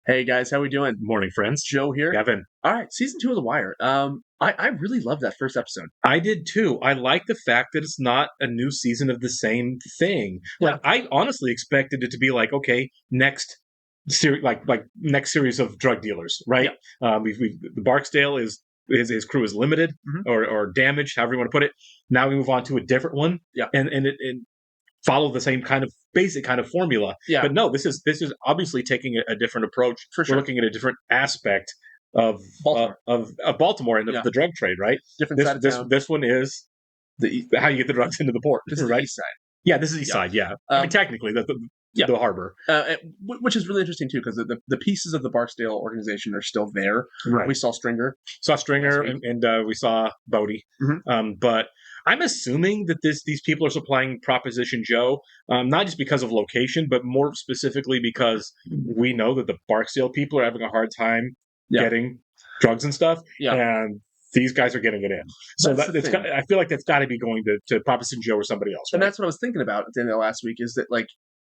Hey guys, how we doing? Morning, friends. Joe here. Kevin. All right, season 2 of The Wire. I really love that first episode. I did too. I like the fact that it's not a new season of the same thing. Yeah. Like I honestly expected it to be like, okay, next series, like next series of drug dealers, right? The Barksdale is his crew is limited or damaged, however you want to put it. Now we move on to a different one, and it follow the same kind of basic kind of formula. Yeah. But no, this is obviously taking a different approach. For sure. We're looking at a different aspect of Baltimore. of Baltimore and the drug trade, right? Different side of town. This one is how you get the drugs into the port. This is right? the east side. Yeah, this is east side. Yeah, I mean, technically the harbor, which is really interesting too, because the pieces of the Barksdale organization are still there. Right. We saw Stringer, and we saw Bodie. But I'm assuming that these people are supplying Proposition Joe, not just because of location, but more specifically because we know that the Barksdale people are having a hard time getting drugs and stuff, and these guys are getting it in. So I feel like that's got to be going to Proposition Joe or somebody else. Right? And that's what I was thinking about at the end of last week. Is that like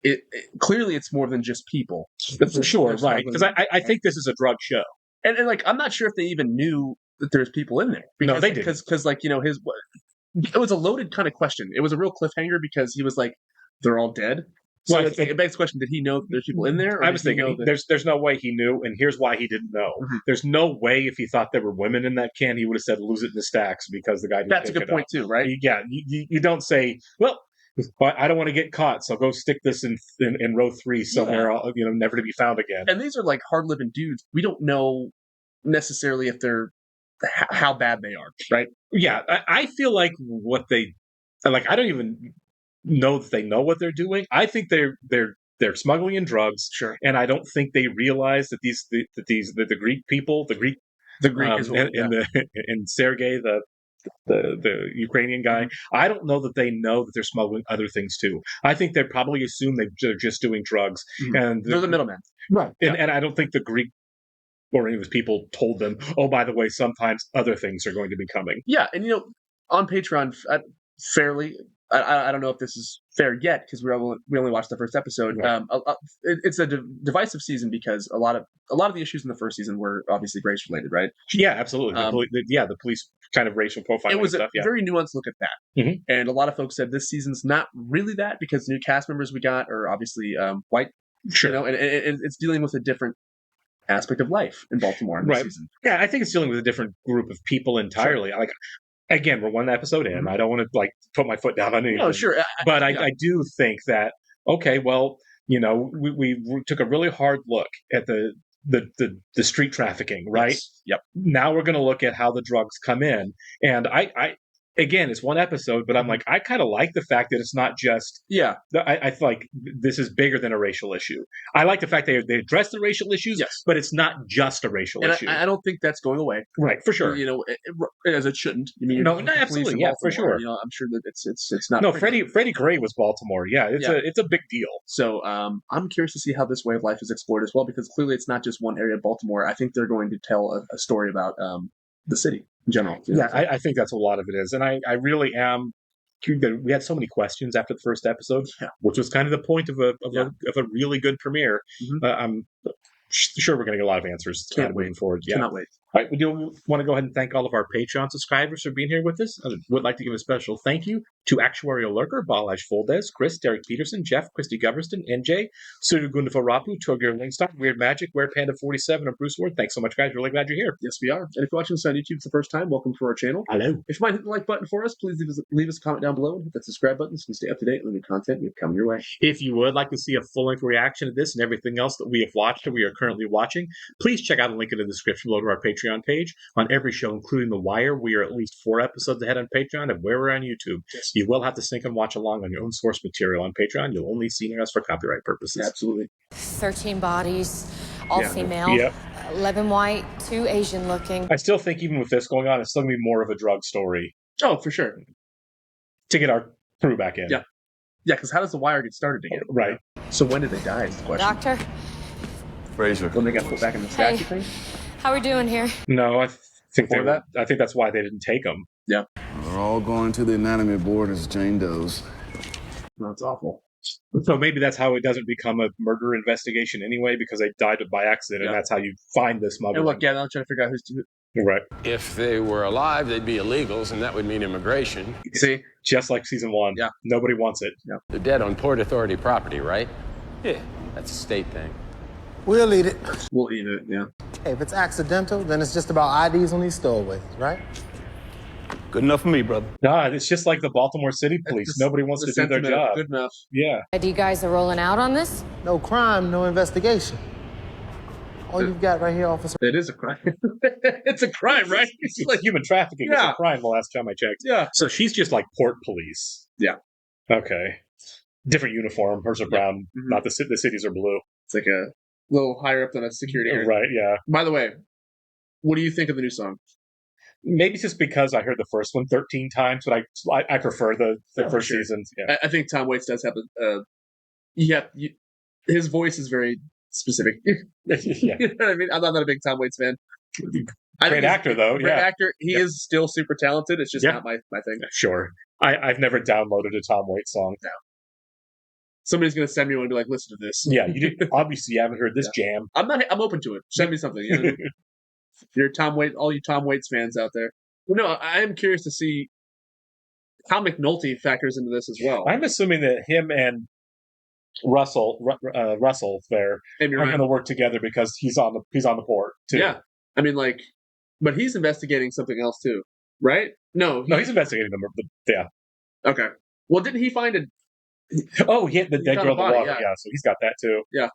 it clearly it's more than just people. For sure, right? Because I think this is a drug show, and like I'm not sure if they even knew that there's people in there. No, they didn't. Because like it was a loaded kind of question. It was a real cliffhanger because he was like, "They're all dead." So it begs the question: did he know that there's people in there? I was thinking there's no way he knew, and here's why he didn't know. There's no way if he thought there were women in that can, he would have said lose it in the stacks because the guy didn't. That's a good point too, right? Yeah, you don't say, well, I don't want to get caught, so go stick this in row 3 somewhere, never to be found again. And these are like hard living dudes. We don't know necessarily if they're how bad they are, right? Yeah, I feel like what they like. I don't even know that they know what they're doing. I think they're smuggling in drugs, sure, and I don't think they realize that the Greek people, the Greek as well, and Sergei, the Ukrainian guy, I don't know that they know that they're smuggling other things too. I think they probably assume they're just doing drugs, and they're the middlemen, right? And I don't think the Greek or any of his people told them, oh, by the way, sometimes other things are going to be coming. Yeah, and on Patreon, fairly, I don't know if this is fair yet because we only watched the first episode. Right. It's a divisive season because a lot of the issues in the first season were obviously race related, right? Yeah, absolutely. The police kind of racial profiling. It was stuff, a very nuanced look at that, and a lot of folks said this season's not really that because the new cast members we got are obviously white, sure, and it's dealing with a different aspect of life in Baltimore in this season. Yeah, I think it's dealing with a different group of people entirely. Sure. Like, again, we're one episode in. I don't want to put my foot down on anything. No, sure, but I do think that okay, well, we took a really hard look at the street trafficking, right? Yes. Yep. Now we're going to look at how the drugs come in, and I again, it's one episode, but I'm like, I kind of like the fact that it's not just. Yeah. I feel like this is bigger than a racial issue. I like the fact they address the racial issues, but it's not just a racial issue. I don't think that's going away. Right, for sure. As it shouldn't. I mean, no, absolutely, yeah, for sure. I'm sure that it's not. No, Freddie Gray was Baltimore. Yeah, it's a big deal. So I'm curious to see how this way of life is explored as well, because clearly it's not just one area of Baltimore. I think they're going to tell a story about the city in general. Yeah, I think that's what a lot of it is. And I really am. We had so many questions after the first episode, which was kind of the point of a really good premiere. I'm sure we're going to get a lot of answers moving forward. Yeah. Cannot wait. All right, we do want to go ahead and thank all of our Patreon subscribers for being here with us. I would like to give a special thank you to Actuarial Lurker, Balaj Foldes, Chris, Derek Peterson, Jeff, Christy Goverston, NJ, Suru Gundafo Rapu, Togir Linkstock, Weird Magic, Weird Panda 47, and Bruce Ward. Thanks so much, guys. Really glad you're here. Yes, we are. And if you're watching this on YouTube for the first time, welcome to our channel. Hello. If you might hit the like button for us, please leave us a comment down below and hit that subscribe button so you can stay up to date with new content we have coming your way. If you would like to see a full-length reaction to this and everything else that we have watched or we are currently watching, please check out a link in the description below to our Patreon page. On every show, including The Wire, we are at least 4 episodes ahead on Patreon of where we're on YouTube. Yes. You will have to sync and watch along on your own source material on Patreon. You'll only see us for copyright purposes. Absolutely. 13 bodies, all female, Yep. 11 white, 2 Asian looking. I still think even with this going on, it's still going to be more of a drug story. Oh, for sure. To get our crew back in. Yeah. Yeah, because how does The Wire get started again? Right. So when did they die is the question. Doctor? Fraser. When they got put back in the statue thing? How we doing here? No, I think Before I think that's why they didn't take them. Yeah. We're all going to the anatomy board as Jane Doe's. No, it's awful. So maybe that's how it doesn't become a murder investigation anyway, because they died by accident, and that's how you find the smuggler. And look, yeah, I'm trying to figure out who's right. If they were alive, they'd be illegals, and that would mean immigration. See, just like season 1. Yeah, nobody wants it. Yeah. They're dead on Port Authority property, right? Yeah, that's a state thing. We'll eat it. We'll eat it. Yeah. Hey, if it's accidental, then it's just about IDs on these stowaways, right? Good enough for me, brother. Nah, it's just like the Baltimore City Police. Nobody wants to do their job. Good enough. Yeah. ID guys are rolling out on this? No crime, no investigation. All you've got right here, officer. It is a crime. It's a crime, right? It's like human trafficking. Yeah. It's a crime the last time I checked. Yeah. So she's just like port police. Yeah. Okay. Different uniform. Hers are brown. Mm-hmm. Not the cities are blue. It's like a little higher up than a security area. Right, yeah. By the way, what do you think of the new song? Maybe just because I heard the first one 13 times, but I prefer the first seasons. Yeah. I think Tom Waits does have his voice is very specific. Yeah. You know what I mean? I'm not a big Tom Waits fan. Great actor, though. Great actor. He is still super talented. It's just not my thing. Sure. I've never downloaded a Tom Waits song. No. Somebody's going to send me one and be like, listen to this. Yeah, you obviously haven't heard this jam. I'm open to it. Send me something. You know? If you're Tom Waits, all you Tom Waits fans out there. Well, no, I am curious to see how McNulty factors into this as well. I'm assuming that him and Russell there are going to work together because he's on the port too. Yeah, I mean, like, but he's investigating something else too, right? No, he's investigating them. Yeah. Okay. Well, didn't he find a? Oh, he hit the dead girl in the water. Yeah, so he's got that too. Yeah.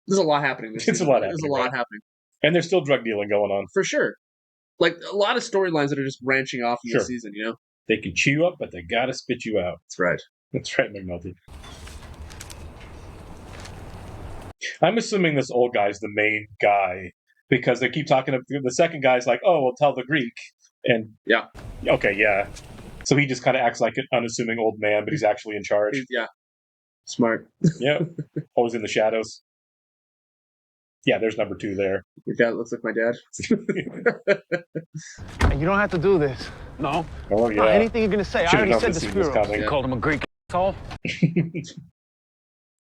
There's a lot happening. There's a lot happening. And there's still drug dealing going on. For sure. Like, a lot of storylines that are just branching off in the season, you know? They can chew you up, but they gotta spit you out. That's right. That's right, McNulty. I'm assuming this old guy's the main guy because they keep talking. The second guy's like, "Oh, well, tell the Greek," and yeah, okay, yeah. So he just kind of acts like an unassuming old man, but he's actually in charge. Yeah, smart. Yeah, always in the shadows. Yeah, there's number 2 there. Your dad looks like my dad. And you don't have to do this. No. Oh yeah. No, anything you're gonna say. I already said the Spiro. You called him a Greek asshole.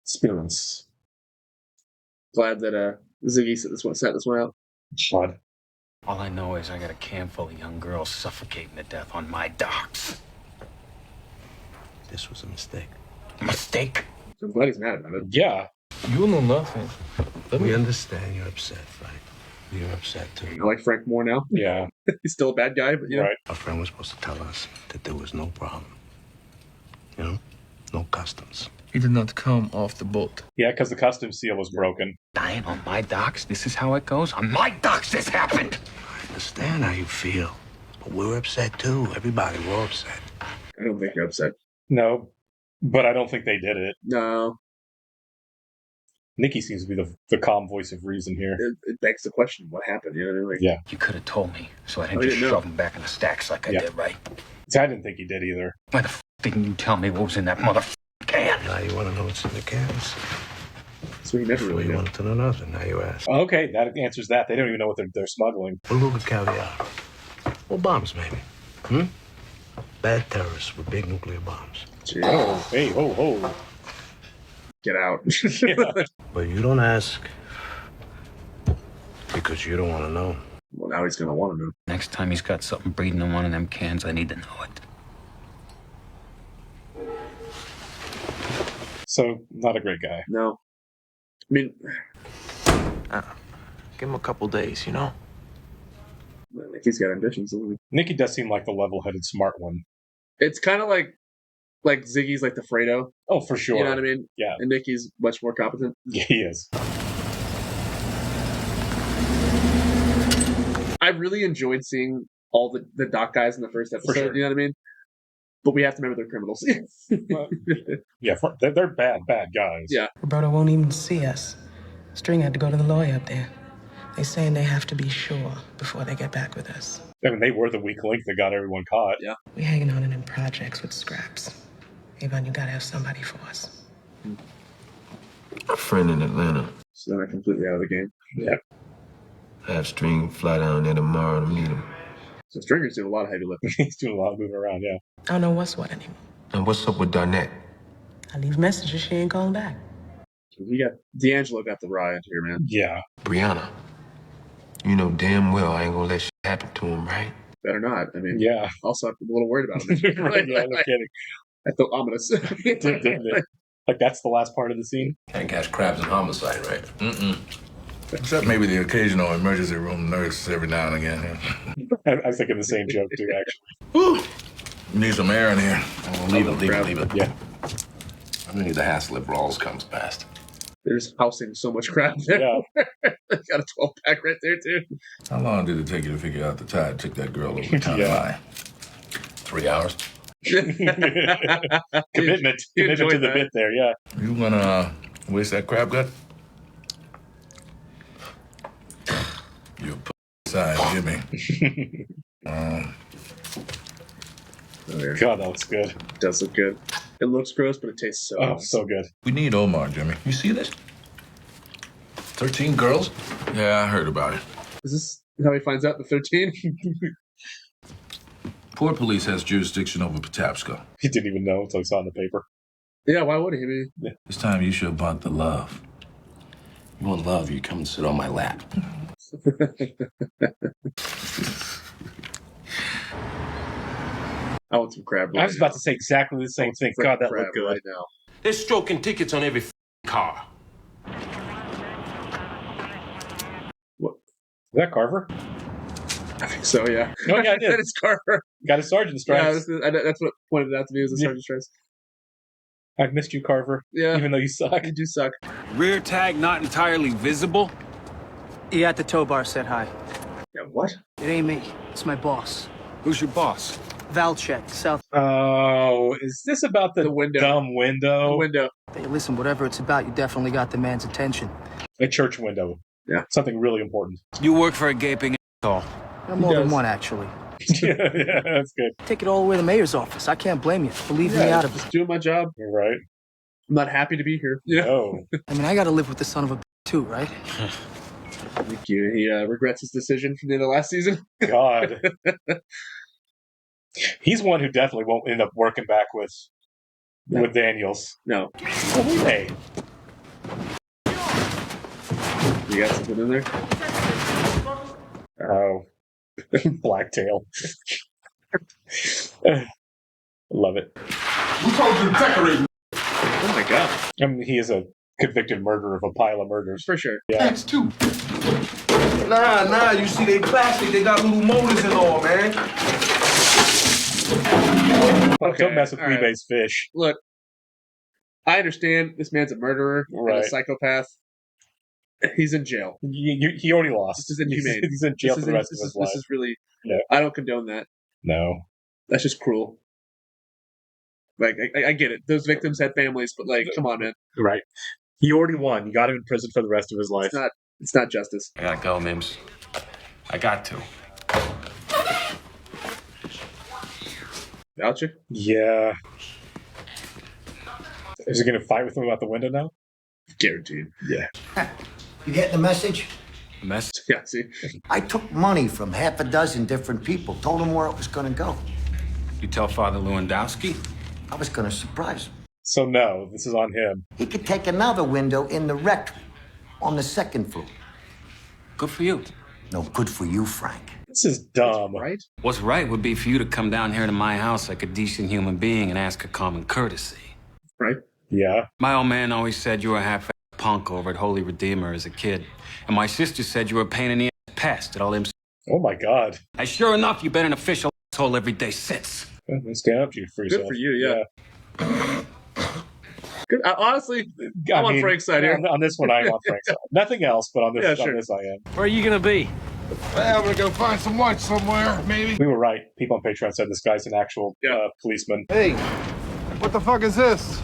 Spirits. Glad that Ziggy set this one out. Blood. All I know is I got a can full of young girls suffocating to death on my docks. This was a mistake. A mistake? I'm glad he's mad about it. Yeah. You know nothing. We understand you're upset, Frank. You're upset too. I like Frank more now. Yeah. He's still a bad guy, but you know. Right. Our friend was supposed to tell us that there was no problem. You know? No customs. He did not come off the boat. Yeah, because the customs seal was broken. Dying on my docks? This is how it goes? On my docks this happened! I understand how you feel. But we're upset too. Everybody, we're upset. I don't think you're upset. No. But I don't think they did it. No. Nikki seems to be the calm voice of reason here. It begs the question, what happened? You know what I mean? Like, yeah. You could have told me, so I didn't just shove them back in the stacks like I did, right? See, I didn't think he did either. Why the didn't you tell me what was in that can? Now you want to know what's in the cans. So he never really wanted to know nothing. Now you ask. Okay, that answers that. They don't even know what they're smuggling. Beluga caviar. Or bombs, maybe. Bad terrorists with big nuclear bombs. Jeez. Oh, hey, ho, ho. Get out. Yeah. But you don't ask because you don't want to know. Well, now he's going to want to know. Next time he's got something breeding in one of them cans, I need to know it. So, not a great guy. No. I mean... Give him a couple days, you know? I think he's got ambitions. Nikki does seem like the level-headed, smart one. It's kind of like Ziggy's like the Fredo. Oh, for sure. You know what I mean? Yeah. And Nikki's much more competent. Yeah, he is. I really enjoyed seeing all the doc guys in the first episode. Sure. You know what I mean? But we have to remember they're criminals. Yeah, they're bad guys. Yeah. Roberto won't even see us. String had to go to the lawyer up there. They're saying they have to be sure before they get back with us. I mean, they were the weak link that got everyone caught. Yeah. We're hanging on in them projects with scraps. Avon, you gotta have somebody for us. A friend in Atlanta. So then I'm completely out of the game. Yeah. I have String fly down there tomorrow to meet him. So Stringer's doing a lot of heavy lifting. He's doing a lot of moving around, yeah. I don't know what's what anymore. And what's up with Darnett? I leave messages, she ain't calling back. We got D'Angelo got the riot here, man. Yeah. Brianna, you know damn well I ain't gonna let shit happen to him, right? Better not. I mean, Yeah. Also, I'm a little worried about him. Right, yeah, no kidding. I felt ominous. Didn't it? Like, that's the last part of the scene? Can't catch crabs in homicide, right? Mm-mm. Except maybe the occasional emergency room nurse every now and again. I was thinking the same joke, too, actually. Woo! You need some air in here. Oh, leave it. Yeah. I'm gonna need the hassle if Rawls comes past. They're just housing so much crap there. Yeah. Got a 12-pack right there, too. How long did it take you to figure out the tide took that girl over town Yeah. line? 3 hours. Commitment to the bit there, yeah. You gonna waste that crab gut? You side, give me. God, that looks good. It does look good. It looks gross, but it tastes so Oh, nice. so good. We need Omar, Jimmy. You see this? 13 girls? Yeah, I heard about it. Is this how he finds out the 13? Port Police has jurisdiction over Patapsco. He didn't even know until he saw it in the paper. Yeah, why would he be? It's time you show about the love. You want love, you come and sit on my lap. I want some crab. I was about to say exactly the same thing. God, that looked good. Right now. They're stroking tickets on every car. What? Is that Carver? I think so, yeah. Oh, yeah, I did. That is Carver. Got a sergeant Yeah, stripes. that's what pointed out to me was the sergeant stripes. I've missed you, Carver. Yeah. Even though you suck. You do suck. Rear tag not entirely visible? He at the tow bar said hi. Yeah, what? It ain't me. It's my boss. Who's your boss? Valchek, South. Oh, is this about the window. dumb window? The window. Hey, listen, whatever it's about, you definitely got the man's attention. A church window. Yeah. Something really important. You work for a gaping asshole. More than does. one, actually. Yeah, that's good. Take it all the way to the mayor's office. I can't blame you. Believe me out of it. Just doing my job. You're right. I'm not happy to be here. Yeah. Oh. I mean, I gotta live with the son of a too, right? Thank you. He regrets his decision from the end of last season. God. He's one who definitely won't end up working back with Daniels. No. Oh, hey. You got something in there? Oh. Blacktail. Love it. We told you to decorate. Oh my god. I mean, he is a convicted murderer of a pile of murders. For sure. Yeah. That's too. Nah, you see they plastic, they got little motors and all, man. Don't mess with all right. Weebase fish. Look, I understand this man's a murderer and Right. a psychopath. He's in jail. He already lost. This is inhumane. He's in jail for the rest of his life. This is really... Yeah. I don't condone that. No. That's just cruel. Like, I get it. Those victims had families, but, like, come on, man. Right. He already won. You got him in prison for the rest of his life. It's not justice. I gotta go, Mims. I got to. Valchek? Yeah. Is he going to fight with him about the window now? Guaranteed. Yeah. You get the message? Mess? Yeah, see? I took money from half a dozen different people, told them where it was going to go. You tell Father Lewandowski? I was going to surprise him. So no, this is on him. He could take another window in the rectory on the second floor. Good for you. No, good for you, Frank. This is dumb. Right? What's right would be for you to come down here to my house like a decent human being and ask a common courtesy. Right? Yeah. My old man always said you were a half punk over at Holy Redeemer as a kid. And my sister said you were a pain in the ass pest at all them. Oh my God. And sure enough, you've been an official asshole every day since. Stand up to you for yourself. Good for you, yeah. Good. Honestly, I'm on Frank's side here. On this one, I'm on Frank's side. Nothing else, but on this, Yeah, sure. on this I am. Where are you gonna be? Well, I'm gonna go find some lunch somewhere, maybe. We were right. People on Patreon said this guy's an actual policeman. Hey, what the fuck is this?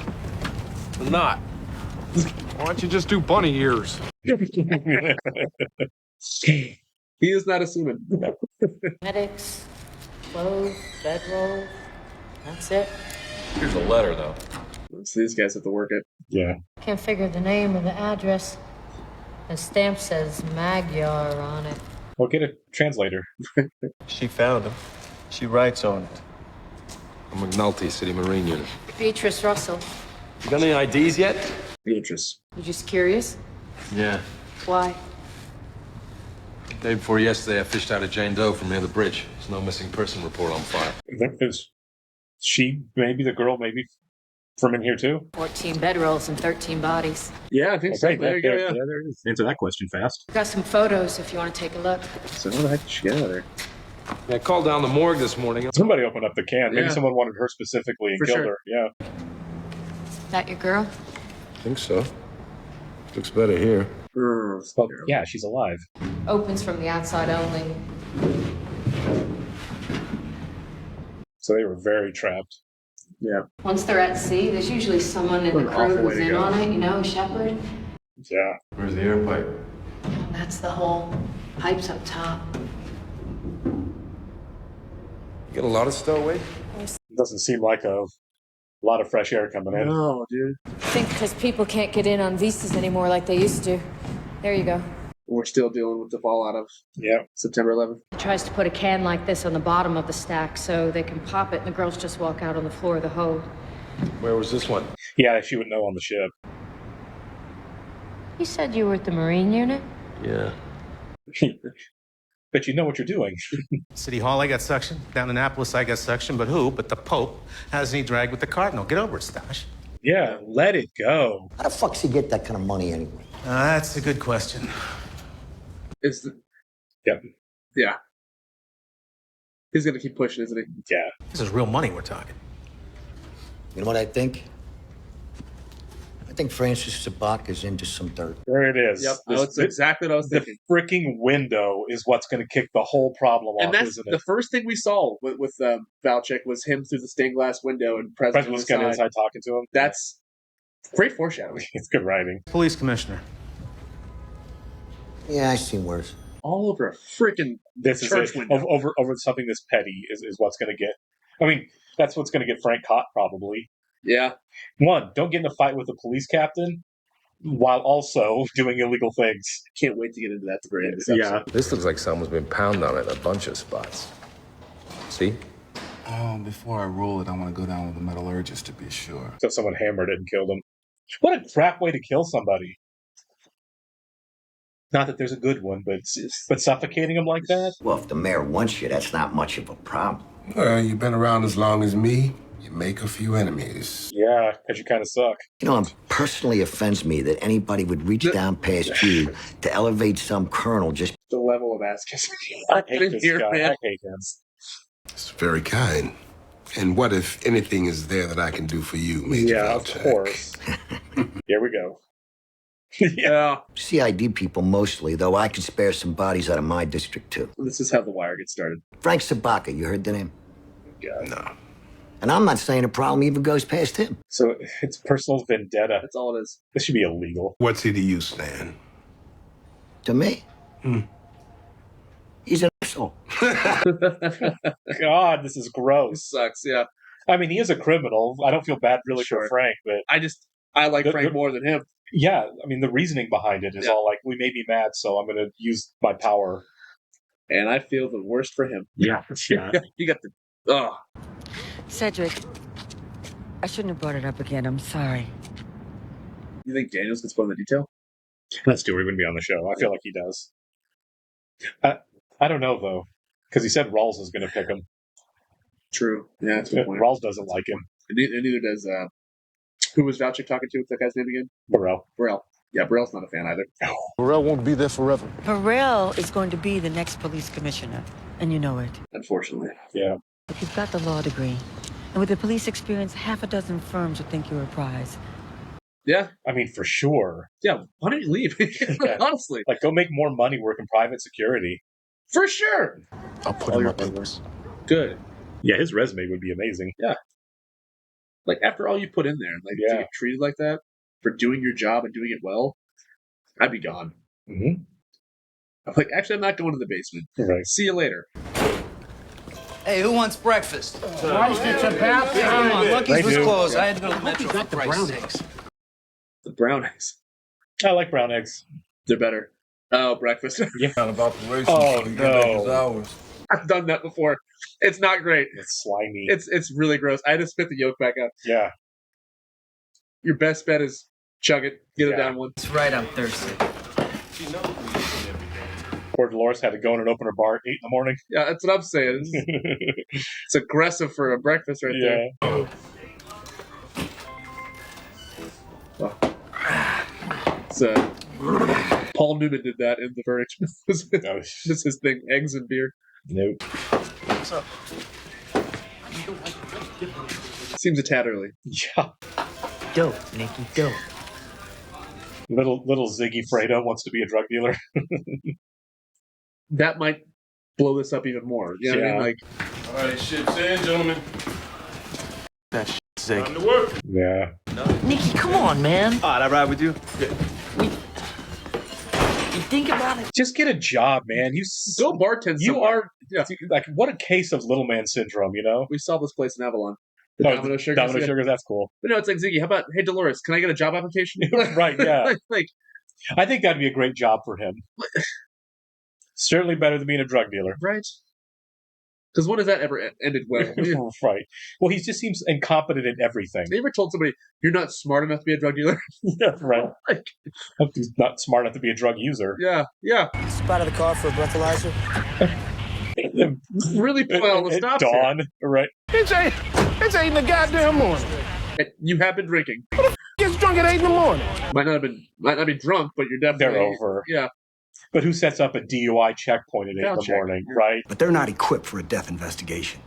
Not. Why don't you just do bunny ears? He is not assuming. Medics, clothes, bedroll. That's it. Here's a letter, though. So these guys have to work it. Yeah. Can't figure the name or the address. The stamp says Magyar on it. Well, get a translator. She found him. She writes on it. McNulty, City Marine Unit. Beatrice Russell. You got any IDs yet? Beatrice. You just curious? Yeah. Why? Day before yesterday, I fished out a Jane Doe from near the bridge. There's no missing person report on file. Is she maybe the girl maybe from in here too? 14 bedrolls and 13 bodies. Yeah, I think so. There you go. Yeah. There it is. Answer that question fast. Got some photos if you want to take a look. So how the heck did she get out of there? Yeah, I called down the morgue this morning. Somebody opened up the can. Maybe Yeah. someone wanted her specifically and For killed sure. her. Yeah. That your girl? I think so. Looks better here. Well, yeah, she's alive. Opens from the outside only. So they were very trapped. Yeah. Once they're at sea, there's usually someone in What the an crew awful way who's to in go. on it, you know, a shepherd. Yeah. Where's the air pipe? That's the whole pipes up top. You get a lot of stowaway? Doesn't seem like a lot of fresh air coming in. No, dude. I think because people can't get in on visas anymore like they used to. There you go. We're still dealing with the fallout of September 11th. He tries to put a can like this on the bottom of the stack so they can pop it and the girls just walk out on the floor of the hold. Where was this one? Yeah, she would know on the ship. You said you were at the Marine unit? Yeah. But you know what you're doing. City Hall, I got suction. Down in Annapolis, I got suction. But who? But the Pope has any drag with the Cardinal. Get over it, Stash. Yeah, let it go. How the fuck does he get that kind of money anyway? That's a good question. Is the Yep. yeah. He's gonna keep pushing, isn't he? Yeah. This is real money we're talking. You know what I think? I think Francis Sabotka is into some dirt. There it is. Yep. That's exactly what I was The thinking. freaking window is what's going to kick the whole problem off, And that's isn't the it? first thing we saw with Valchek was him through the stained glass window and President was kind of inside talking to him. That's great foreshadowing. It's good writing. Police commissioner. Yeah, I've seen worse. All over a freaking This is church it. window. Over something this petty is what's going to get. I mean, that's what's going to get Frank caught, probably. Yeah. One, don't get in a fight with the police captain while also doing illegal things. Can't wait to get into that at the very end of this Yeah. episode. This looks like someone's been pounding on it in a bunch of spots. See? Before I roll it, I want to go down with the metallurgist to be sure. So someone hammered it and killed him. What a crap way to kill somebody. Not that there's a good one, but suffocating him like that? Well, if the mayor wants you, that's not much of a problem. Well, you've been around as long as me. You make a few enemies. Yeah, because you kind of suck. You know, it personally offends me that anybody would reach down past you to elevate some colonel just... The level of ass kissing. I hate this guy. I hate him. It's very kind. And what, if anything, is there that I can do for you, Major Yeah, of Valchek? course. Here we go. Yeah. CID people mostly, though I can spare some bodies out of my district, too. This is how the wire gets started. Frank Sabotka, you heard the name? No. And I'm not saying a problem even goes past him. So it's personal vendetta. That's all it is. This should be illegal. What's he to you, Stan? To me? He's an asshole. God, this is This gross. sucks, yeah. I mean, he is a criminal. I don't feel bad really Sure. for Frank, but I like The- Frank the- more than him. yeah, I mean, the reasoning behind it is Yeah. all like, we may be mad, so I'm going to use my power. And I feel the worst for him. Yeah, yeah. You got the Cedric, I shouldn't have brought it up again. I'm sorry. You think Daniels can spoil the detail? Let's do it. He wouldn't be on the show. I feel like he does. I don't know, though, because he said Rawls is going to pick him. True. Yeah, that's a good point. Rawls doesn't like him. And neither does who was Valchek talking to? What's that guy's name again? Burrell. Yeah, Burrell's not a fan either. Burrell won't be there forever. Burrell is going to be the next police commissioner, and you know it. Unfortunately. Yeah. If you've got the law degree, and with the police experience, half a dozen firms would think you're a prize. Yeah. I mean, for sure. Yeah, why don't you leave? Honestly. Like, go make more money working private security. For sure. I'll put him up in this. Good. Yeah, his resume would be amazing. Yeah. Like, after all you put in there, like, to get treated like that, for doing your job and doing it well, I'd be gone. Mm-hmm. I'm like, actually, I'm not going to the basement. Right. See you later. Hey, who wants breakfast? Rice, get your bath. Come on, Lucky's They was do. closed. I had to go to the Metro for Christ's sakes. The brown eggs. I like brown eggs. They're better. Oh, breakfast. Yeah. About the race. Oh, no. I've done that before. It's not great. It's slimy. It's really gross. I had to spit the yolk back out. Yeah. Your best bet is chug it, get it down one. That's right, I'm thirsty. Poor Dolores had to go in and open her bar at 8 in the morning. Yeah, that's what I'm saying. It's aggressive for a breakfast right there. Oh. So, Paul Newman did that in the verdict. This is his thing, eggs and beer. Nope. What's up? Seems a tad early. Yeah. Dope, Nicky, dope. Little Ziggy Fredo wants to be a drug dealer. That might blow this up even more. You know what I mean? Like, all right, ship's in, gentlemen. That shit, Zig. Time to work. Yeah. Nicky, come on, man. All right, I ride with you. You think about it. Just get a job, man. Go bartend. You are like, what a case of little man syndrome, you know? We saw this place in Avalon. The Domino Sugars. Domino Sugars, that's cool. But no, it's like, Ziggy, how about, hey, Dolores, can I get a job application? Right, yeah. Like, I think that'd be a great job for him. Certainly better than being a drug dealer. Right. Because when has that ever ended well? Right. Well, he just seems incompetent in everything. Have you ever told somebody, you're not smart enough to be a drug dealer? Yeah, right. He's not smart enough to be a drug user. Yeah, yeah. Spotted the car for a breathalyzer. Really well the stops Dawn, right? It's 8 in the goddamn morning. You have been drinking. Who the f gets drunk at 8 in the morning? Might not be drunk, but you're definitely... They're over. Yeah. But who sets up a DUI checkpoint at 8 in the morning, right? But they're not equipped for a death investigation.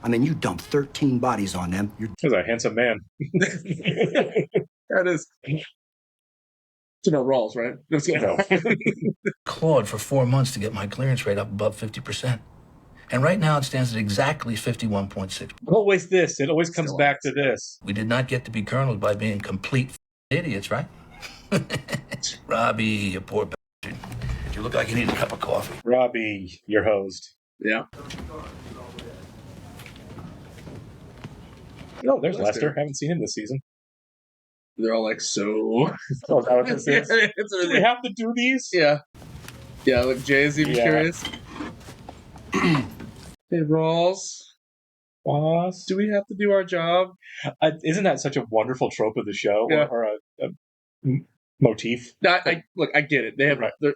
I mean, you dumped 13 bodies on them. He's a handsome man. That is... To know Rawls, right? Clawed for 4 months to get my clearance rate up above 50%. And right now it stands at exactly 51.6. Always this. It always comes back to this. We did not get to be colonels by being complete idiots, right? Robbie, you poor bastard. You look like you need a cup of coffee. Robbie, your host. Yeah. Oh, there's Lester. Haven't seen him this season. They're all like, so... Oh, is that what this is? Do we have to do these? Yeah. Yeah, look, Jay's even curious. Hey, Rawls. Boss. Do we have to do our job? Isn't that such a wonderful trope of the show? Yeah. Or a motif? No, look, I get it. They have they're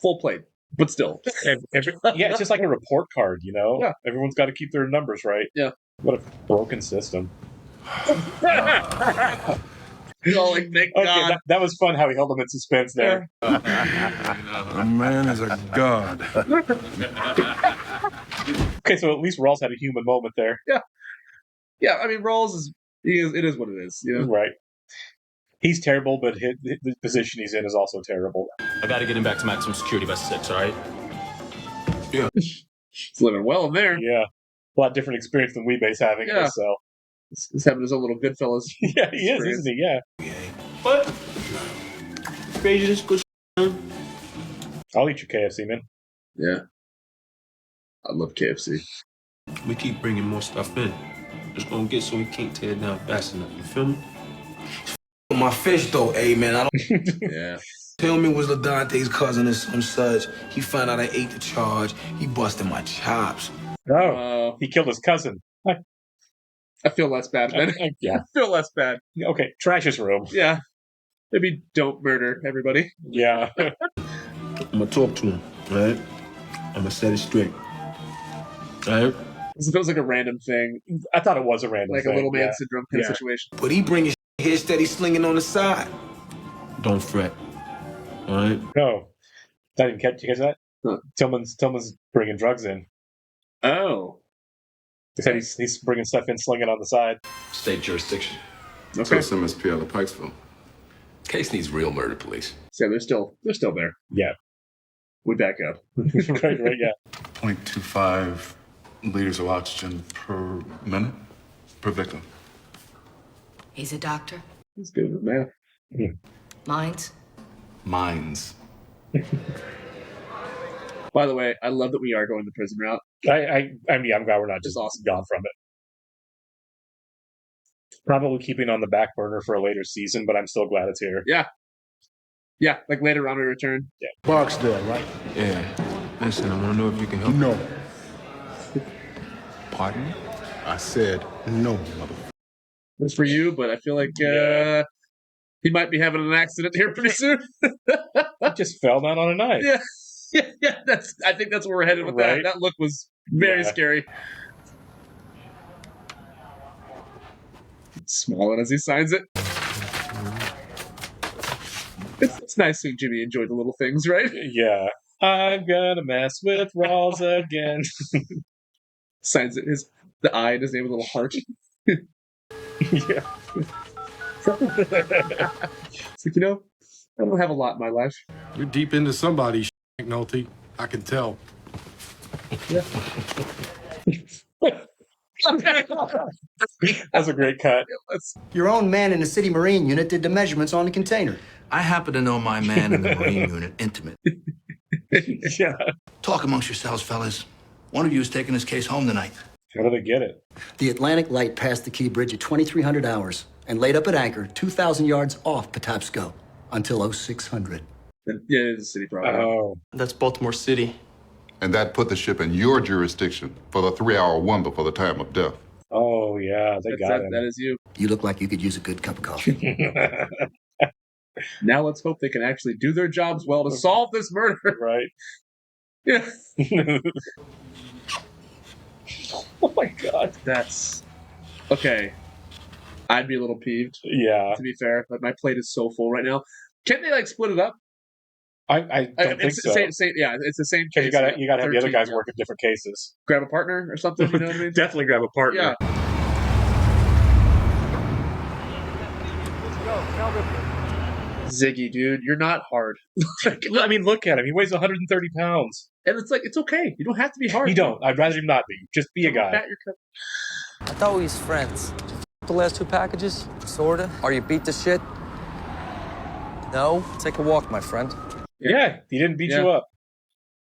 full plate, but still. Yeah, it's just like a report card, you know? Yeah. Everyone's got to keep their numbers right. Yeah. What a broken system. He's all like, thank God. That was fun how he held them in suspense there. A man is a god. Okay, so at least Rawls had a human moment there. Yeah. Yeah, I mean, Rawls it is what it is, you know? Right. He's terrible, but the position he's in is also terrible. I gotta get him back to maximum security by 6, alright? Yeah. He's living well in there. Yeah. A lot different experience than Weebay's having in this cell. He's having his own little Goodfellas. Yeah, he is, isn't he? Yeah. What? Crazy, this good I'll eat your KFC, man. Yeah. I love KFC. We keep bringing more stuff in. It's gonna get so we can't tear it down fast enough. You feel me? My fish though, man. I don't. Yeah. Tell me it was LaDante's cousin or some such. He found out I ate the charge. He busted my chops. Oh, he killed his cousin. I feel less bad, man. Yeah. I feel less bad. Okay, trash his room. Yeah. Maybe don't murder everybody. Yeah. I'm gonna talk to him, right? I'm gonna set it straight. Right? It feels like a random thing. I thought it was a random like thing. Like a little man syndrome kind of situation. But he bring his here steady slinging on the side. Don't fret. All right? No. I didn't catch you guys that? Huh. Tillman's bringing drugs in. Oh. He said he's bringing stuff in, slinging on the side. State jurisdiction. Okay. So it's MSP out of Pikesville. Case needs real murder police. So they're still there. Yeah. We back up. right, yeah. 0.25 liters of oxygen per minute per victim. He's a doctor. He's good with math. Mines? Mines. By the way, I love that we are going the prison route. I'm glad we're not just gone from it. Probably keeping on the back burner for a later season, but I'm still glad it's here. Yeah. Yeah, like later on we return. Yeah. Barksdale, right? Yeah. Listen, I want to know if you can help. No. Pardon? I said no, motherfucker. It's for you, but I feel like He might be having an accident here pretty soon. He just fell down on a knife. Yeah. I think that's where we're headed with Right. that. That look was very scary. Smiling as he signs it. It's nice seeing Jimmy enjoy the little things, right? Yeah. I'm gonna mess with Rawls again. Signs it. The I in his name with a little heart. Yeah. It's like, I don't have a lot in my life. You're deep into somebody's McNulty. I can tell. Yeah. That's a great cut. Your own man in the city Marine unit did the measurements on the container. I happen to know my man in the Marine unit intimate. Yeah. Talk amongst yourselves, fellas. One of you is taking this case home tonight. How do they get it? The Atlantic Light passed the Key Bridge at 2300 hours and laid up at anchor 2,000 yards off Patapsco until 0600. Yeah, it's a city problem. Oh. That's Baltimore City. And that put the ship in your jurisdiction for the 3-hour wonder for the time of death. Oh, yeah, they got him. That is you. You look like you could use a good cup of coffee. Now let's hope they can actually do their jobs well to solve this murder. Right. Yeah. Oh my God. That's okay. I'd be a little peeved. Yeah. To be fair, like my plate is so full right now. Can't they split it up? I don't think so. Same, yeah, it's the same case. You gotta have the other guys work in different cases. Grab a partner or something. You know what I mean? Definitely grab a partner. Yeah. Ziggy, dude, you're not hard. I mean, look at him. He weighs 130 pounds. And it's okay. You don't have to be hard. You don't. I'd rather him not be. Just be a guy. I thought we was friends. The last 2 packages? Sorta. Are you beat the shit? No? Take a walk, my friend. Yeah, he didn't beat you up.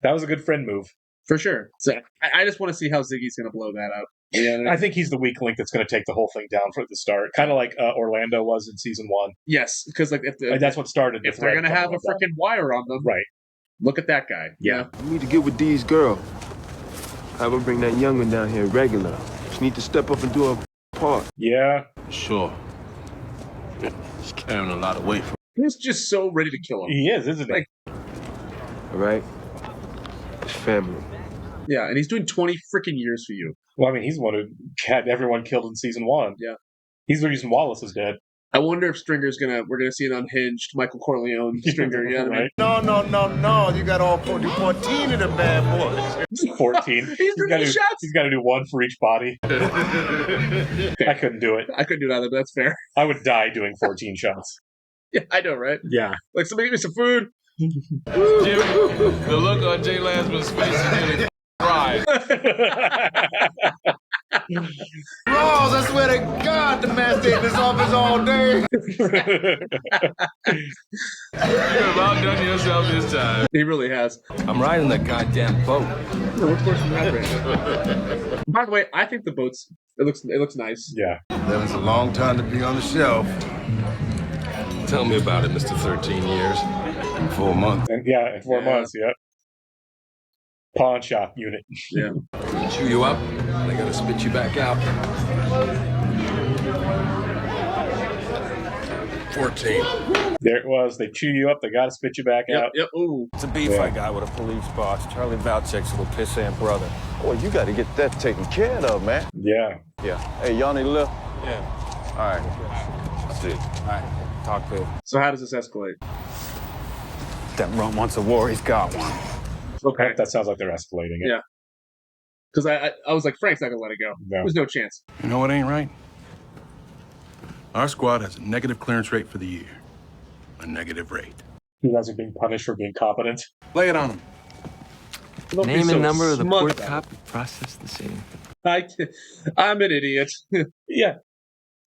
That was a good friend move. For sure. So I just want to see how Ziggy's going to blow that up. Yeah, I think he's the weak link that's going to take the whole thing down from the start. Kind of like Orlando was in season 1. Yes, because that's what started. If they're going to have a freaking wire on them, right? Look at that guy. Yeah. You need to get with Dee's girl. Have her bring that young one down here regular. She need to step up and do her part. Yeah. Sure. She's carrying a lot of weight. He's just so ready to kill him. He is, isn't he? All right? It's family. Yeah, and he's doing 20 freaking years for you. Well, I mean, he's the one who had everyone killed in season 1. Yeah. He's the reason Wallace is dead. I wonder if we're gonna see an unhinged Michael Corleone Stringer. You know what I mean? No. You got all 14 of the bad boys. 14. He's got to do one for each body. I couldn't do it. I couldn't do it either, but that's fair. I would die doing 14 shots. Yeah, I know, right? Yeah. Like, somebody give me some food. Jimmy, the look on Jay Lansman's face is nearly fried. Rawls, I swear to God, the man stayed in this office all day. You have outdone yourself this time. He really has. I'm riding that goddamn boat. What's worse than that, Brandon? By the way, I think the boat's it looks nice. Yeah. That was a long time to be on the shelf. Tell me about it, Mr. 13 years. In 4 months. And in 4 months, yeah. Pawn shop unit. Yeah. Chew you up, they gotta spit you back out. 14. There it was. They chew you up, they gotta spit you back out. Yep. Ooh. It's a beef I got with a police boss, Charlie Valchek's little pissant brother. Boy, you got to get that taken care of, man. Yeah. Yeah. Hey, y'all need a lift? Yeah. All right. That's it. All right. Talk big. So how does this escalate? That runt wants a war, he's got one. Okay. That sounds like they're escalating it. Yeah. Because I was like, Frank's not going to let it go. No. There's no chance. You know what ain't right? Our squad has a negative clearance rate for the year. A negative rate. You guys are being punished for being competent. Lay it on them. Name and number of the port cop who processed the scene. I'm an idiot. Yeah.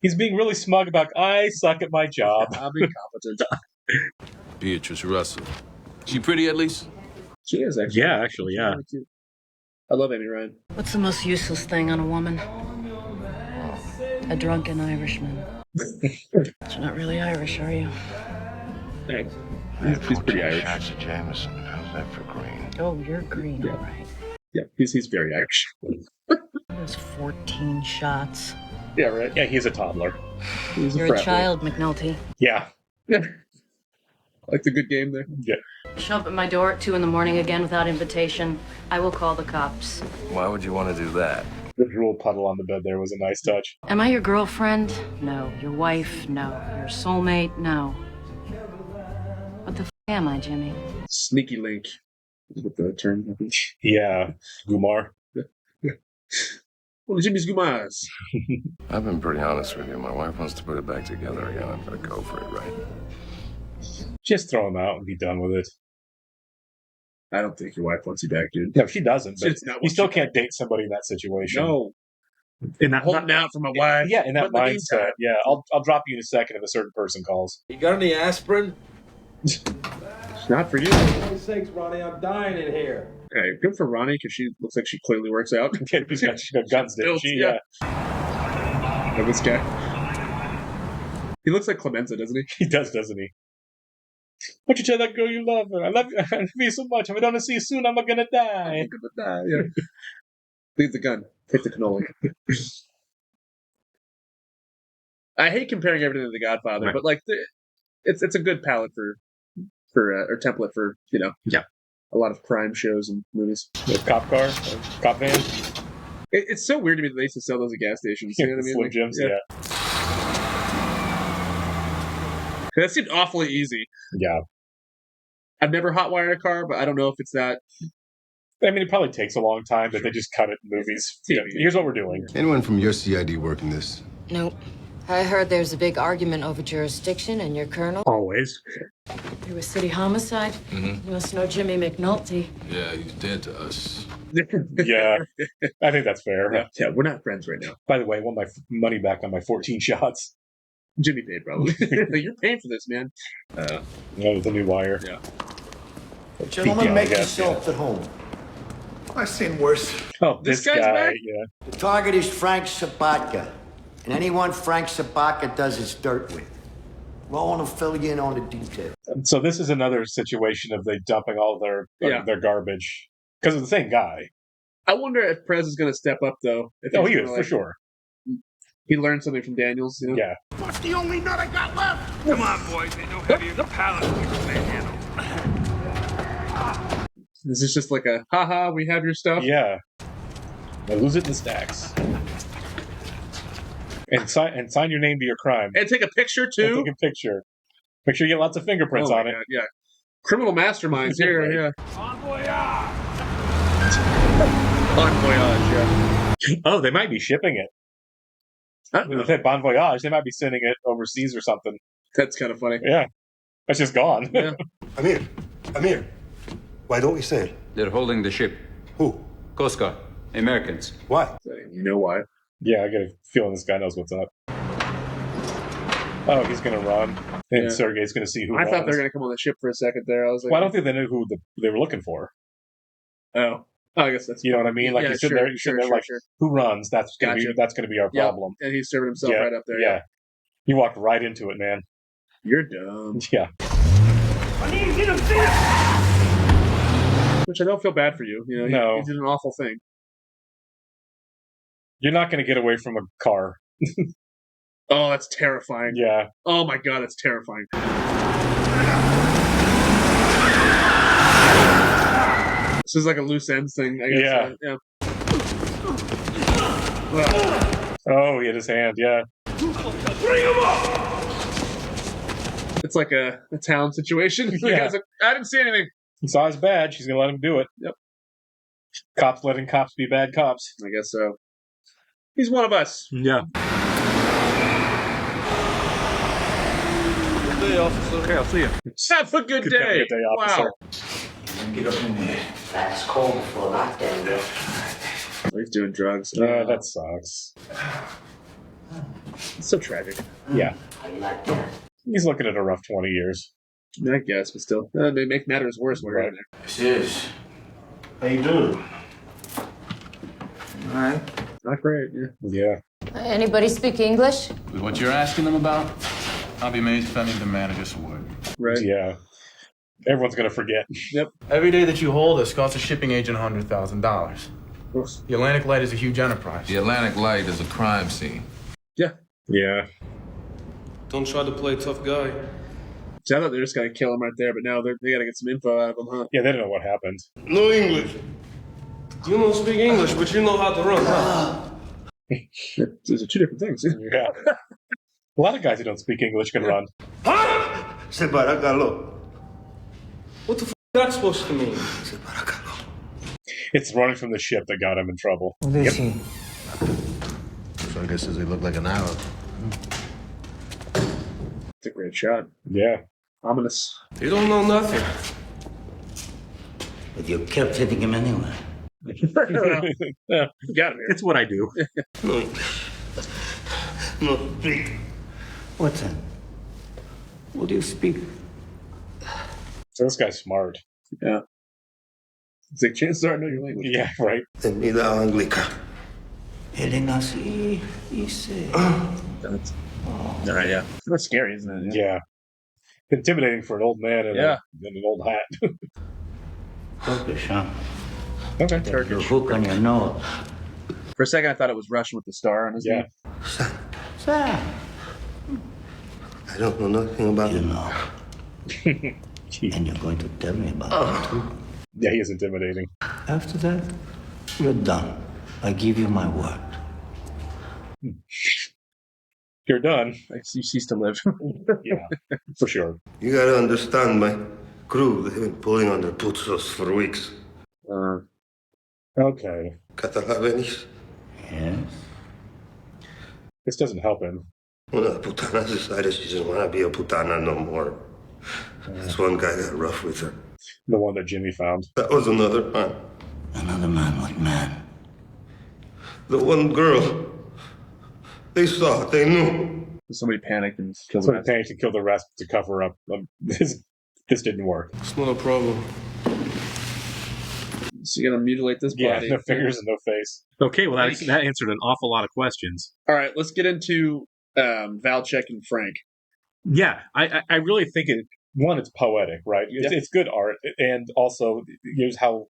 He's being really smug about, I suck at my job. I'm incompetent. Beatrice Russell. She pretty at least? She is, actually. Yeah, actually, yeah. Really cute. I love Amy Ryan. What's the most useless thing on a woman? A drunken Irishman. You're not really Irish, are you? Thanks. He's pretty Irish. Shots of Jameson. How's that for green? Oh, you're green, all right. Yeah, he's very Irish. There's 14 shots. Yeah, right. Yeah, he's a toddler. He's You're a child, McNulty. Yeah. Yeah. Like the good game there. Yeah. Show up at my door at 2 in the morning again without invitation, I will call the cops. Why would you want to do that? The drool puddle on the bed there was a nice touch. Am I your girlfriend? No. Your wife? No. Your soulmate? No. What the am I, Jimmy? Sneaky link. Is what the term is. Yeah. Gumar. Well, Jimmy's Gumars. I've been pretty honest with you. My wife wants to put it back together again. I'm gonna go for it, right? Just throw him out and be done with it. I don't think your wife wants you back, dude. No, she doesn't. But She's not you still can't date somebody in that situation. No. In that Holding out for my wife. Yeah, in that But in the mindset. meantime- Yeah, I'll drop you in a second if a certain person calls. You got any aspirin? Not for you. For God's sakes, Ronnie, I'm dying in here. Okay, good for Ronnie because she looks like she clearly works out. She's got guns, didn't she? Yeah. Oh, this guy. He looks like Clemenza, doesn't he? He does, doesn't he? Why don't you tell that girl you love her? I love you so much. If I don't see you soon, I'm gonna die. I'm gonna die. Yeah. Leave the gun. Take the cannoli. I hate comparing everything to The Godfather, Right. but like, it's a good palette for or template for Yeah. a lot of crime shows and movies. The cop car, cop van. It's so weird to me that they used to sell those at gas stations. You know what I mean? Slim Like, Jims, yeah. That seemed awfully easy. Yeah. I've never hotwired a car, but I don't know if it's that. I mean, it probably takes a long time, but they just cut it in movies. You know, here's what we're doing. Anyone from your CID working this? Nope. I heard there's a big argument over jurisdiction and your colonel. Always. There was city homicide. Mm-hmm. You must know Jimmy McNulty. Yeah, he's dead to us. Yeah, I think that's fair. Yeah, we're not friends right now. By the way, I want my money back on my 14 shots. Jimmy paid, probably. You're paying for this, man. No, the new wire. Yeah. Gentlemen, PPI, make I guess, yourselves at home. I've seen worse. Oh, This this guy's guy, back? yeah. The target is Frank Sabotka. And anyone Frank Sabotka does his dirt with. Rowan will fill you in on the details. So this is another situation of they dumping all their garbage because of the same guy. I wonder if Prez is going to step up, though. If Oh, he's he gonna, is, for sure. He learned something from Daniels, you know? Yeah. What's the only nut I got left? Come on, boys. Ain't no heavier than pallet we can handle. This is just like a, haha, we have your stuff. Yeah. Now lose it in the stacks. And sign your name to your crime. And take a picture, And too. take a picture. Make sure you get lots of fingerprints Oh my on it. God, yeah. Criminal masterminds here, Right. yeah. Bon voyage! Bon voyage, yeah. Oh, they might be shipping it. If they Bon Voyage, they might be sending it overseas or something. That's kind of funny. Yeah. That's just gone. Yeah. Amir, why don't we sail? They're holding the ship. Who? Coast Guard. Americans. Why? You know why. Yeah, I get a feeling this guy knows what's up. Oh, he's going to run. And Yeah. Sergei's going to see who I runs. thought they were going to come on the ship for a second there. I was like, Well, I don't think they knew who they were looking for. Oh, I guess that's. You know what I mean? Like, yeah, you're sitting sure, there, sure, like, sure. who runs? That's gonna Gotcha. be our Yep. problem. And he's serving himself Yeah, right up there. yeah. You walked right into it, man. You're dumb. Yeah. I need you to finish! Which I don't feel bad for you. You know, No. you did an awful thing. You're not going to get away from a car. Oh, that's terrifying. Yeah. Oh my God, that's terrifying. This is like a loose ends thing, I guess. Yeah. Well, Oh, he hit his hand, yeah. Bring him up! it's like a town situation. The Yeah. guy's like, I didn't see anything. He saw his badge. He's going to let him do it. Yep. Cops letting cops be bad cops. I guess so. He's one of us. Yeah. Good day, officer. Okay, I'll see you. Have a good day. Good day, officer. Wow. Get up in there. That's cold for lockdown. He's doing drugs. That sucks. It's so tragic. Yeah. How you like that? He's looking at a rough 20 years. I guess, but still. They make matters worse when we're in there. This is. How you doing? All right. Not great, yeah. Yeah. Anybody speak English? With what you're asking them about, I'll be amazed if any of the managers would. Right. Yeah. Everyone's going to forget. Yep. Every day that you hold us costs a shipping agent $100,000. The Atlantic Light is a huge enterprise. The Atlantic Light is a crime scene. Yeah. Yeah. Don't try to play tough guy. So I thought they were just gonna kill him right there, but now they gotta get some info out of him, huh? Yeah, they don't know what happened. No English. You don't speak English, but you know how to run, huh? Those are two different things. Yeah. A lot of guys who don't speak English can run. Huh? Sabotka. What the f that supposed to mean? It's running from the ship that got him in trouble. What is he? So I guess does he look like an Arab? It's a great shot. Yeah. Ominous. You don't know nothing. But you kept hitting him anyway. Got him here. It's what I do. No. No, speak. What then? What do you speak? So this guy's smart. Yeah. It's like, chances are I know your language. Yeah, right. Tenida Anglica. Elena, sí, dice. All right, yeah. That's scary, isn't it? Yeah. Intimidating for an old man in, Yeah. in an old hat. Turkish, huh? Okay. Turkish. Hook on your nose. For a second, I thought it was Russian with the star on his name. Sam. I don't know nothing about You know. And you're going to tell me about it too. Yeah, he is intimidating. After that, you're done. I give you my word. You're done. You cease to live. Yeah, for sure. You gotta understand, my crew, they've been pulling on their putos for weeks. Okay. Catalavenis? Yes? This doesn't help him. Una putana decided she doesn't want to be a putana no more. This one guy got rough with her. The one that Jimmy found. That was another man. Another man, what man? The one girl. They saw it, they knew. Somebody panicked and killed So the he panicked to kill the rest to cover up. This didn't work. It's not a problem. So you're gonna mutilate this Yeah, body. no fingers and no face. Okay, well that answered an awful lot of questions. All right, let's get into Valchek and Frank. Yeah, I really think it's poetic, right? It's good art, and also here's how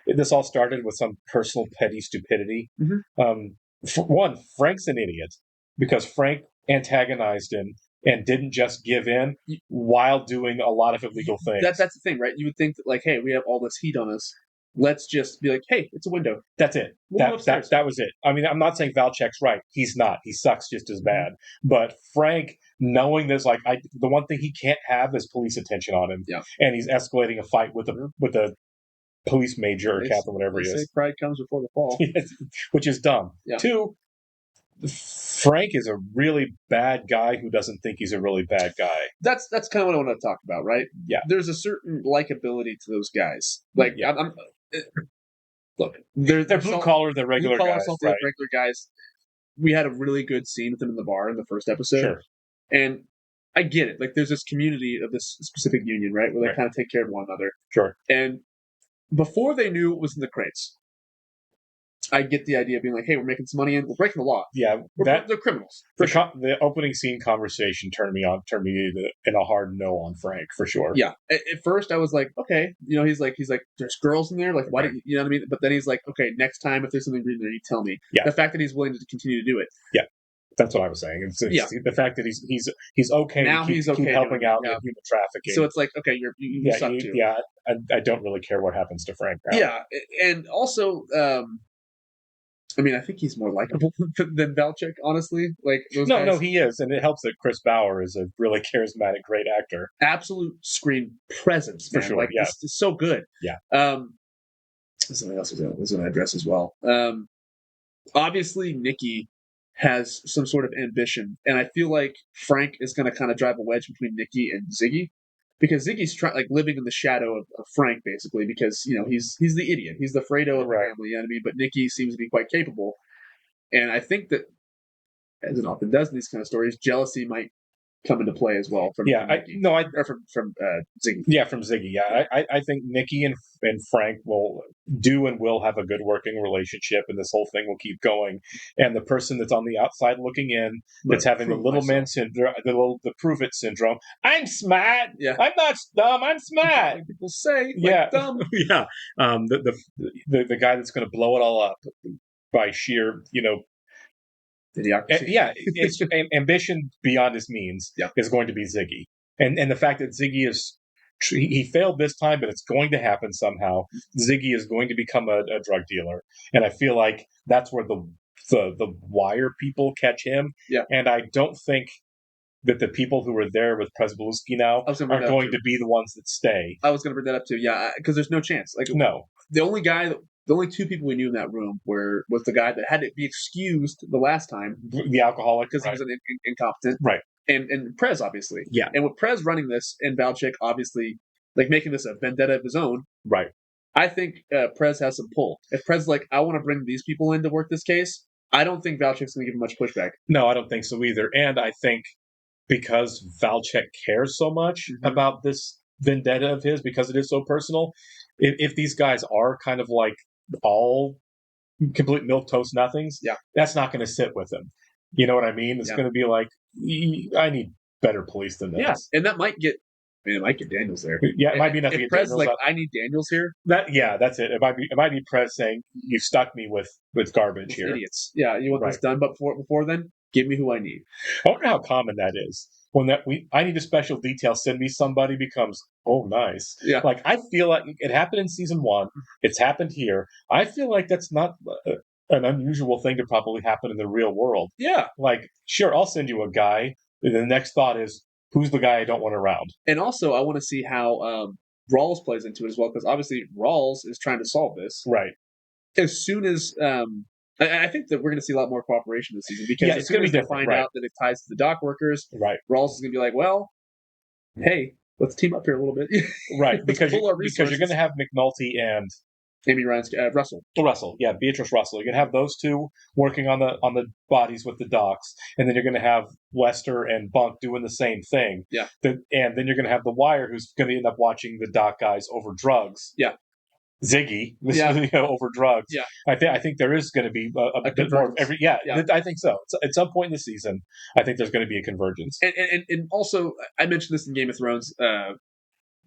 this all started with some personal petty stupidity. For one, Frank's an idiot because Frank antagonized him and didn't just give in while doing a lot of illegal things. That's the thing, right? You would think that, like, hey, we have all this heat on us. Let's just be like, hey, it's a window. That's it. That was it. I mean, I'm not saying Valchek's right. He's not. He sucks just as bad. But Frank, knowing this, like, the one thing he can't have is police attention on him. Yeah. And he's escalating a fight with a police major or captain, whatever he is. Pride comes before the fall. Which is dumb. Yeah. Two, Frank is a really bad guy who doesn't think he's a really bad guy. That's kind of what I want to talk about, right? Yeah. There's a certain likability to those guys. Like, look, they're blue collar, they're regular guys. Right. Regular guys. We had a really good scene with them in the bar in the first episode. Sure. And I get it. Like, there's this community of this specific union, right? Where they kind of take care of one another. Sure. And before they knew what was in the crates, I get the idea of being like, hey, we're making some money and we're breaking the law. Yeah. They're criminals. The opening scene conversation turned me in a hard no on Frank, for sure. Yeah. At first I was like, okay, he's like, there's girls in there. Like, why didn't you know what I mean? But then he's like, okay, next time if there's something green there, you tell me. Yeah. The fact that he's willing to continue to do it. Yeah. That's what I was saying. It's the fact that he's okay. Now keep helping out with human trafficking. So it's like, okay, you suck too. Yeah, I don't really care what happens to Frank now. Yeah, and also, I mean, I think he's more likable than Valchek, honestly. Like, those guys. No, he is, and it helps that Chris Bauer is a really charismatic, great actor. Absolute screen presence, man. For sure. Like, yeah, it's so good. Yeah. Something else was going to address as well. Obviously, Nikki has some sort of ambition, and I feel like Frank is going to kind of drive a wedge between Nikki and Ziggy, because Ziggy's living in the shadow of Frank, basically, because he's the idiot, he's the Fredo of the family, you know what I mean? But Nikki seems to be quite capable, and I think that, as it often does in these kind of stories, jealousy might come into play as well. From Ziggy. Yeah, from Ziggy. Yeah, I think Nikki and Frank will have a good working relationship, and this whole thing will keep going. And the person that's on the outside looking in, that's having the little man syndrome, the prove it syndrome. I'm smart. Yeah. I'm not dumb. I'm smart. Like people say. Dumb. Yeah. The guy that's going to blow it all up by sheer, idiocracy. Yeah, it's ambition beyond his means is going to be Ziggy. And the fact that Ziggy he failed this time, but it's going to happen somehow. Ziggy is going to become a drug dealer, and I feel like that's where the wire people catch him. Yeah. And I don't think that the people who are there with Przebylski now are going to be the ones that stay. I was going to bring that up too. Yeah, because there's no chance. Like, no, the only two people we knew in that room was the guy that had to be excused the last time, the alcoholic, because he was incompetent, right? And Prez, obviously, yeah. And with Prez running this, and Valchek obviously like making this a vendetta of his own, right? I think Prez has some pull. If Prez like, I want to bring these people in to work this case, I don't think Valchek's going to give him much pushback. No, I don't think so either. And I think because Valchek cares so much about this vendetta of his, because it is so personal, if these guys are kind of like all complete milquetoast nothings, that's not going to sit with him. You know what I mean? It's going to be like, I need better police than this. Yeah, and that might get. I mean, it might get Daniels there. Yeah, it might be enough to get Prez Daniels like, up. I need Daniels here. That's it. It might be Prez saying, "You stuck me with garbage here, idiots." Yeah, you want this done, but before then, give me who I need. I wonder how common that is. When I need a special detail, send me somebody becomes, oh, nice. Yeah. Like, I feel like it happened in season 1. It's happened here. I feel like that's not an unusual thing to probably happen in the real world. Yeah. Like, sure, I'll send you a guy. And the next thought is, who's the guy I don't want around? And also, I want to see how Rawls plays into it as well, because obviously Rawls is trying to solve this. Right. As soon as I think that we're going to see a lot more cooperation this season, because it's going to be different. Find out that it ties to the dock workers. Right. Rawls is going to be like, well, hey, let's team up here a little bit. Right. Because you're going to have McNulty and Amy Ryan's Russell. Russell, yeah, Beatrice Russell. You're gonna have those two working on the bodies with the docs, and then you're gonna have Lester and Bunk doing the same thing. Yeah. And then you're gonna have the Wire, who's gonna end up watching the doc guys over drugs. Yeah. Ziggy, over drugs. Yeah. I think there is going to be a bit more. I think so. At some point in the season, I think there's going to be a convergence. And also, I mentioned this in Game of Thrones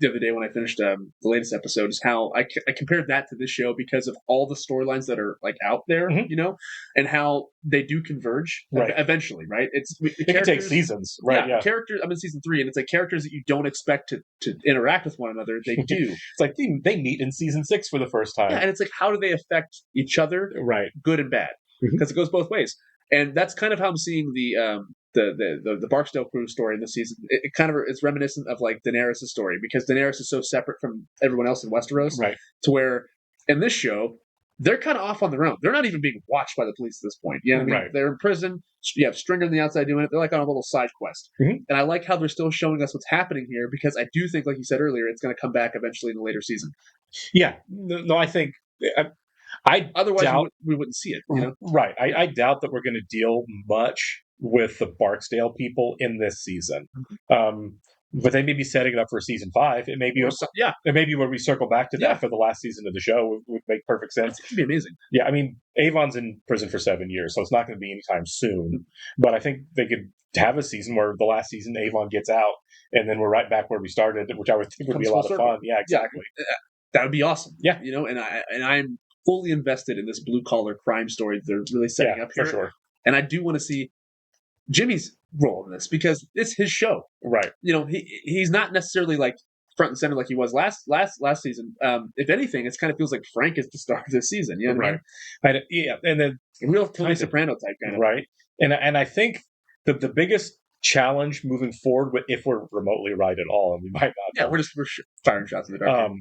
the other day when I finished the latest episode, is how I compared that to this show because of all the storylines that are like out there, you know, and how they do converge eventually, right? It can take seasons, right? Yeah. Characters. I'm in season 3, and it's like characters that you don't expect to interact with one another. They do. It's like they meet in season 6 for the first time. Yeah, and it's like, how do they affect each other? Right. Good and bad, because it goes both ways. And that's kind of how I'm seeing the Barksdale crew story in this season. It kind of is reminiscent of like Daenerys' story, because Daenerys is so separate from everyone else in Westeros, right? To where in this show they're kind of off on their own. They're not even being watched by the police at this point. You know what I mean? Right. They're in prison. You have Stringer on the outside doing it. They're like on a little side quest, and I like how they're still showing us what's happening here, because I do think, like you said earlier, it's going to come back eventually in the later season. Yeah, no, I think. Otherwise, we wouldn't see it. You know? Right. I doubt that we're going to deal much with the Barksdale people in this season. But they may be setting it up for season 5. It may be, it may be where we circle back to that for the last season of the show. Would make perfect sense. It could be amazing. Yeah, I mean, Avon's in prison for 7 years, so it's not going to be anytime soon. But I think they could have a season where the last season Avon gets out, and then we're right back where we started, which I would think would be a lot of fun. Yeah, exactly. Yeah, that would be awesome. Yeah, you know, and I'm fully invested in this blue collar crime story they're really setting up here. For sure. And I do want to see Jimmy's role in this, because it's his show, right? You know, he's not necessarily like front and center like he was last season. If anything, it kind of feels like Frank is the star of this season. You know what I mean? Yeah, and then real Tony Soprano type kind of right. And I think the biggest challenge moving forward, if we're remotely right at all, and we might not. Yeah, we're firing shots in the dark.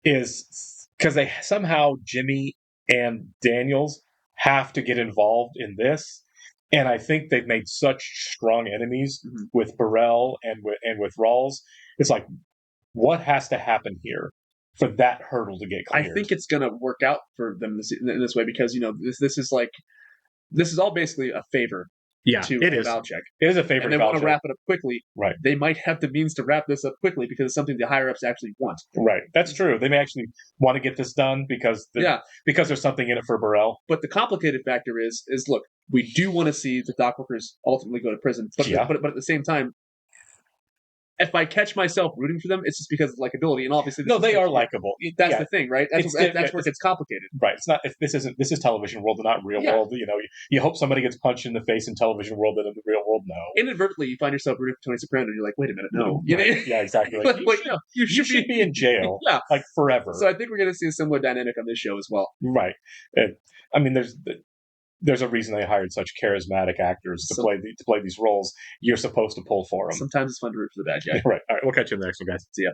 Is because they somehow Jimmy and Daniels have to get involved in this. And I think they've made such strong enemies with Burrell and with Rawls. It's like, what has to happen here for that hurdle to get cleared? I think it's going to work out for them in this way, because, you know, this is all basically a favor. Yeah, to it is. Valchek. It is a favor. And they want to wrap it up quickly. Right. They might have the means to wrap this up quickly because it's something the higher ups actually want. Right. That's true. They may actually want to get this done because there's something in it for Burrell. But the complicated factor is look, we do want to see the dock workers ultimately go to prison, but at the same time, if I catch myself rooting for them, it's just because of likability, and obviously they are likable. That's the thing, right? That's where it gets complicated. Right. It's not. This is television world, and not real world. You hope somebody gets punched in the face in television world, but in the real world, no. Inadvertently, you find yourself rooting for Tony Soprano, and you're like, wait a minute, no. Right. Yeah, exactly. Like, you should be in jail, like forever. So I think we're going to see a similar dynamic on this show as well. Right. I mean, there's a reason they hired such charismatic actors to play these roles. You're supposed to pull for them. Sometimes it's fun to root for the bad guy. Right. All right. We'll catch you in the next one, guys. See ya.